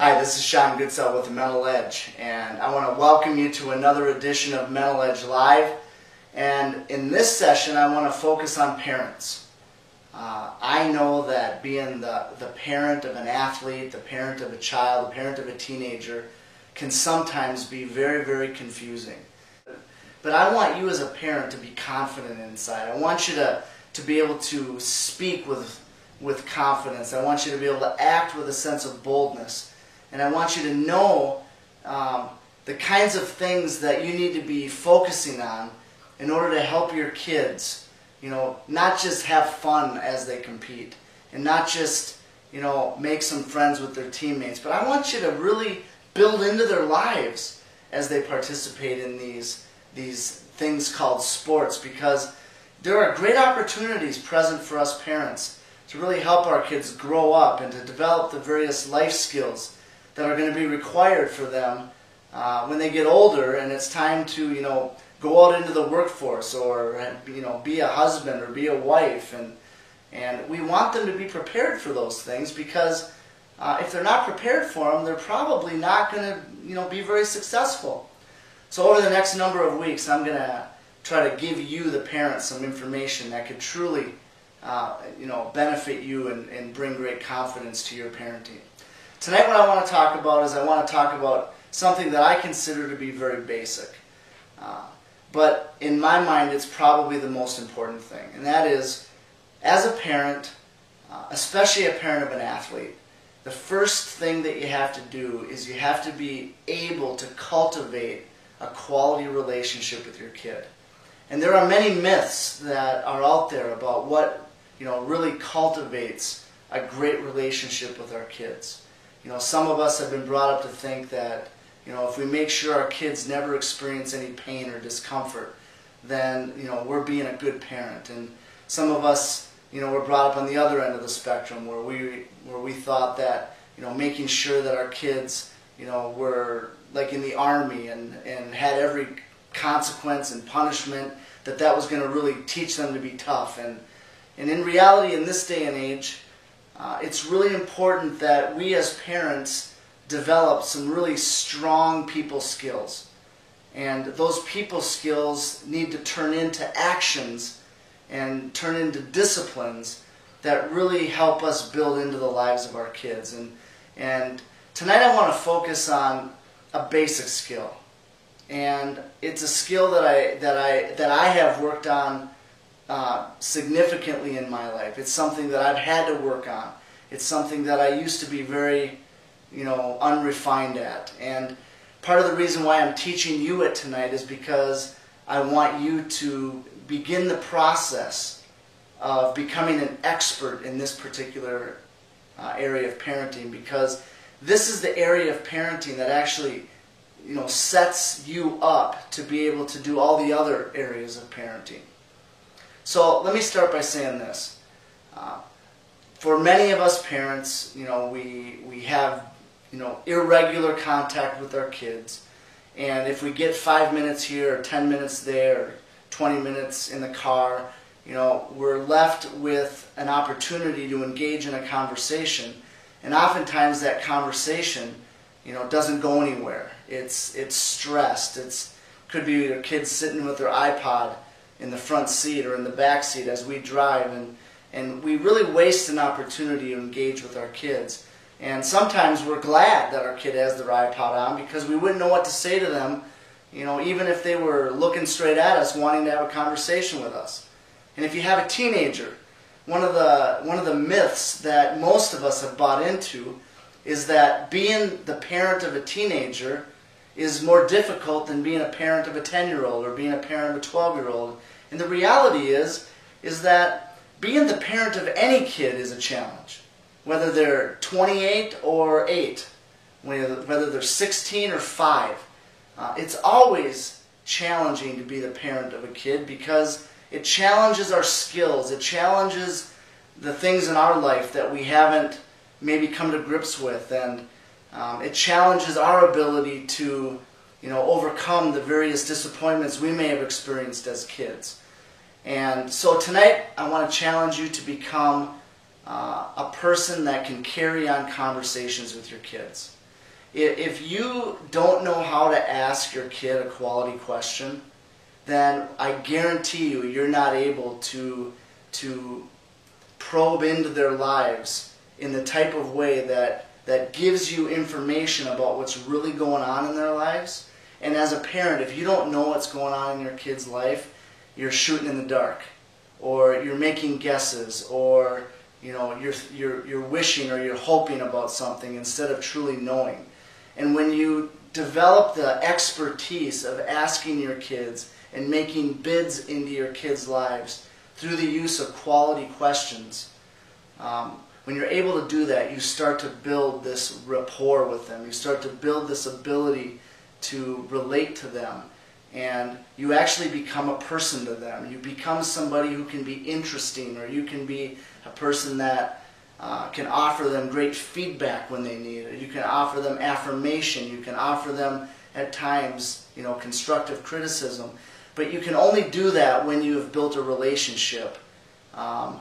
Hi, this is Sean Goodsell with the Mental Edge, and I want to welcome you to another edition of Mental Edge Live. And in this session, I want to focus on parents. I know that being the parent of an athlete, the parent of a child, the parent of a teenager can sometimes be very, very confusing. But I want you as a parent to be confident inside. I want you to be able to speak with confidence. I want you to be able to act with a sense of boldness. And I want you to know the kinds of things that you need to be focusing on in order to help your kids, not just have fun as they compete and not just, make some friends with their teammates, but I want you to really build into their lives as they participate in these things called sports, because there are great opportunities present for us parents to really help our kids grow up and to develop the various life skills that are going to be required for them when they get older and it's time to go out into the workforce or be a husband or be a wife, and we want them to be prepared for those things, because if they're not prepared for them, they're probably not going to be very successful. So over the next number of weeks, I'm going to try to give you, the parents, some information that could truly benefit you and bring great confidence to your parenting. Tonight what I want to talk about is I want to talk about something that I consider to be very basic. But in my mind it's probably the most important thing. And that is, as a parent, especially a parent of an athlete, the first thing that you have to do is you have to be able to cultivate a quality relationship with your kid. And there are many myths that are out there about what really cultivates a great relationship with our kids. Some of us have been brought up to think that, if we make sure our kids never experience any pain or discomfort, then, we're being a good parent. And some of us, were brought up on the other end of the spectrum where we thought that, making sure that our kids, were like in the army and had every consequence and punishment, that was going to really teach them to be tough. And in reality, in this day and age, it's really important that we as parents develop some really strong people skills. And those people skills need to turn into actions and turn into disciplines that really help us build into the lives of our kids. And tonight I want to focus on a basic skill. And it's a skill that I have worked on significantly in my life. It's something that I've had to work on. It's something that I used to be very, unrefined at. And part of the reason why I'm teaching you it tonight is because I want you to begin the process of becoming an expert in this particular area of parenting, because this is the area of parenting that actually sets you up to be able to do all the other areas of parenting. So let me start by saying this. For many of us parents, we have irregular contact with our kids, and if we get 5 minutes here or 10 minutes there or 20 minutes in the car, we're left with an opportunity to engage in a conversation, and oftentimes that conversation doesn't go anywhere. It's stressed. Could be your kids sitting with their iPod in the front seat or in the back seat as we drive, and we really waste an opportunity to engage with our kids. And sometimes we're glad that our kid has their iPod on, because we wouldn't know what to say to them, even if they were looking straight at us wanting to have a conversation with us. And if you have a teenager, one of the myths that most of us have bought into is that being the parent of a teenager is more difficult than being a parent of a 10-year-old or being a parent of a 12-year-old. And the reality is that being the parent of any kid is a challenge, whether they're 28 or 8, whether they're 16 or 5. It's always challenging to be the parent of a kid, because it challenges our skills. It challenges the things in our life that we haven't maybe come to grips with, and it challenges our ability to overcome the various disappointments we may have experienced as kids. And so tonight I want to challenge you to become a person that can carry on conversations with your kids. If you don't know how to ask your kid a quality question, then I guarantee you you're not able to probe into their lives in the type of way that gives you information about what's really going on in their lives. And as a parent, if you don't know what's going on in your kid's life, you're shooting in the dark, or you're making guesses, or you're wishing or you're hoping about something instead of truly knowing. And when you develop the expertise of asking your kids and making bids into your kids' lives through the use of quality questions, when you're able to do that, you start to build this rapport with them. You start to build this ability to relate to them. And you actually become a person to them. You become somebody who can be interesting, or you can be a person that can offer them great feedback when they need it. You can offer them affirmation. You can offer them, at times, constructive criticism. But you can only do that when you have built a relationship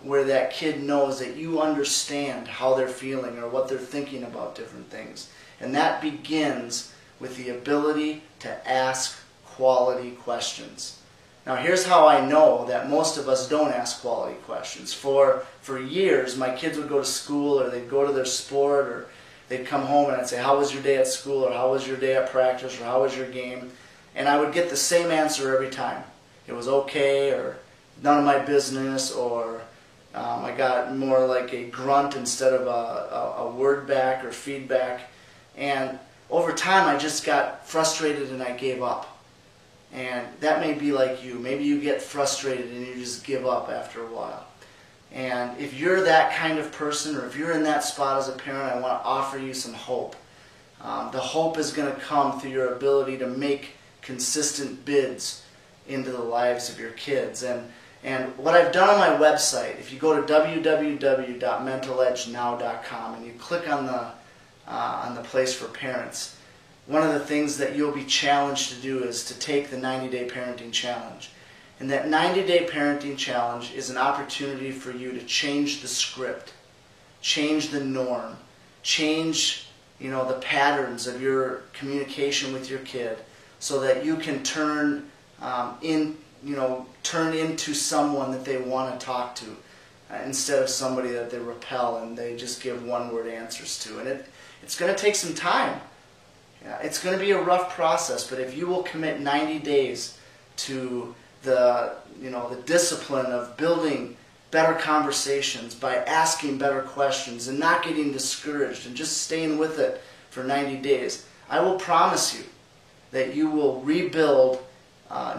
where that kid knows that you understand how they're feeling or what they're thinking about different things. And that begins with the ability to ask quality questions. Now, here's how I know that most of us don't ask quality questions. For years, my kids would go to school, or they'd go to their sport, or they'd come home and I'd say, "How was your day at school?" or "How was your day at practice?" or "How was your game?" And I would get the same answer every time. It was okay, or none of my business, or I got more like a grunt instead of a word back or feedback. And over time, I just got frustrated and I gave up. And that may be like you. Maybe you get frustrated and you just give up after a while. And if you're that kind of person, or if you're in that spot as a parent, I want to offer you some hope. The hope is going to come through your ability to make consistent bids into the lives of your kids. And what I've done on my website, if you go to www.mentaledgenow.com and you click on the place for parents, one of the things that you'll be challenged to do is to take the 90-Day Parenting Challenge. And that 90-Day Parenting Challenge is an opportunity for you to change the script, change the norm, change the patterns of your communication with your kid, so that you can turn into someone that they want to talk to, instead of somebody that they repel and they just give one-word answers to. And it's going to take some time. It's going to be a rough process, but if you will commit 90 days to the discipline of building better conversations by asking better questions and not getting discouraged and just staying with it for 90 days, I will promise you that you will rebuild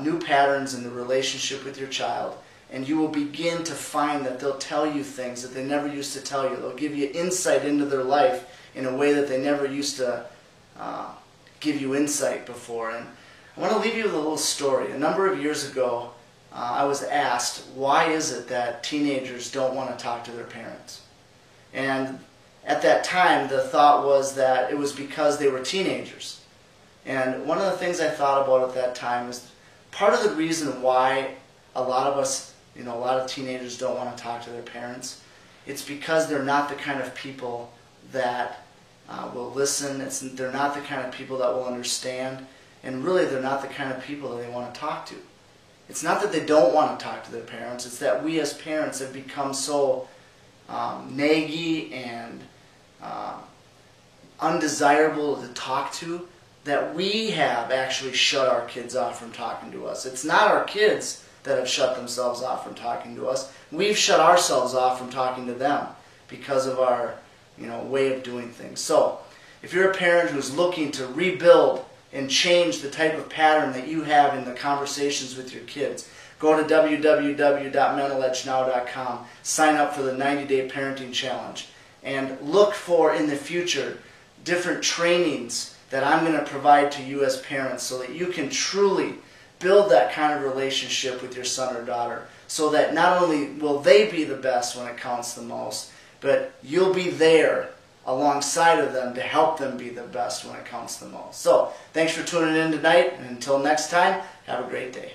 new patterns in the relationship with your child, and you will begin to find that they'll tell you things that they never used to tell you. They'll give you insight into their life in a way that they never used to give you insight before. And I want to leave you with a little story. A number of years ago, I was asked, why is it that teenagers don't want to talk to their parents? And at that time, the thought was that it was because they were teenagers. And one of the things I thought about at that time is part of the reason why a lot of us, a lot of teenagers don't want to talk to their parents, it's because they're not the kind of people that will listen. They're not the kind of people that will understand, and really they're not the kind of people that they want to talk to. It's not that they don't want to talk to their parents, it's that we as parents have become so naggy and undesirable to talk to that we have actually shut our kids off from talking to us. It's not our kids that have shut themselves off from talking to us. We've shut ourselves off from talking to them because of our way of doing things. So, if you're a parent who's looking to rebuild and change the type of pattern that you have in the conversations with your kids, go to www.mentaledgenow.com, sign up for the 90-Day Parenting Challenge, and look for, in the future, different trainings that I'm going to provide to you as parents so that you can truly build that kind of relationship with your son or daughter, so that not only will they be the best when it counts the most, but you'll be there alongside of them to help them be the best when it counts the most. So, thanks for tuning in tonight, and until next time, have a great day.